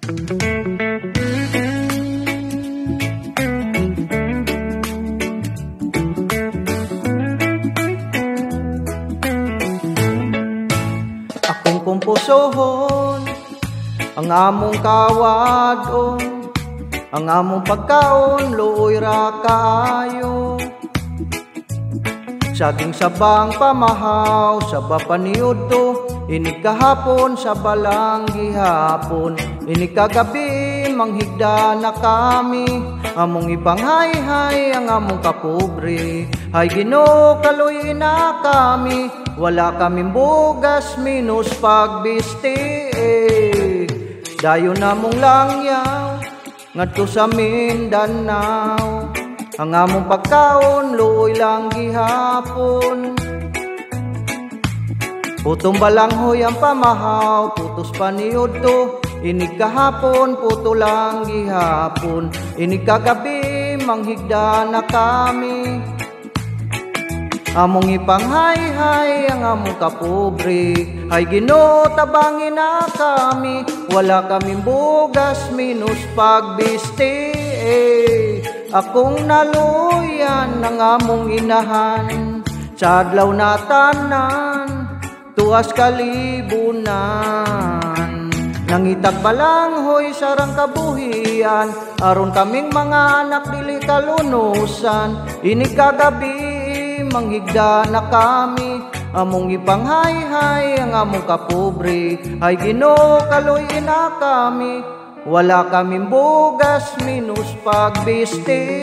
Akong kumpusohon ang among kawadon, ang among pagkaon luoy ra kaayo. Saging sabang pamahaw sa bapaniudto, ini kahapon sa balang gihapon, ini kagabi manghigda na kami. Among ipanghay-hay ang among kapobre, hay Ginoo kaluy na kami. Wala kaming bugas minus pagbisti, dayon namong langyaw ngadto sa Mindanao. Ang among pagkaon luoy lang gihapon, putong balanghoy ang pamahaw, putos paniudto, ini kahapon puto lang gihapon, ini kagabi manghigda na kami. Among ipanghay-hay ang among kapobre, hay Ginoo tabangin na kami. Wala kaming bugas minus pagbisti, akong naluyan ng among inahan. Sa adlaw na tanan, tuas kalibunan, nangitag balanghoy sarang kabuhian, aron kaming mga anak dili kalunusan. Ini kagabi manghigda na kami, among ipanghay-hay ang among kapobre, hay Ginoo kaluy na kami. Wala kaming bugas minus pagbisti.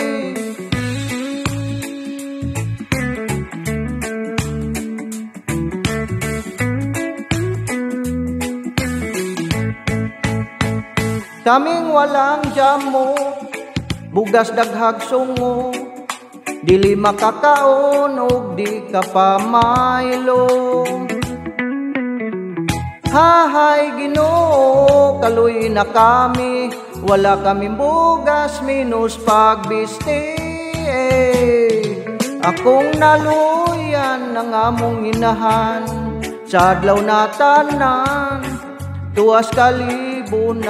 Kaming walang jamo, bugas daghag sungo, dili makakaon og di ka pamaylo. Hahay Ginoo kaluy na kami, wala kaming bugas minus pagbisti, akong naluyan ng among inahan. Sa adlaw na tanan, tuas kalibunan,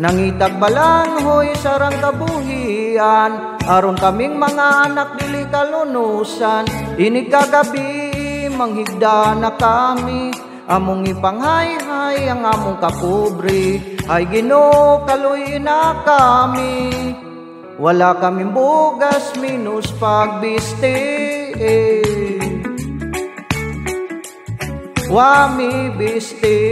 nangitag balanghoy sarang kabuhian, aron kaming mga anak dili kalunusan. Ini kagabi manghigda na kami, among ipanghay-hay ang among kapobre, hay Ginoo kaluy na kami. Wala kaming bugas minus pagbisti, wami bisti.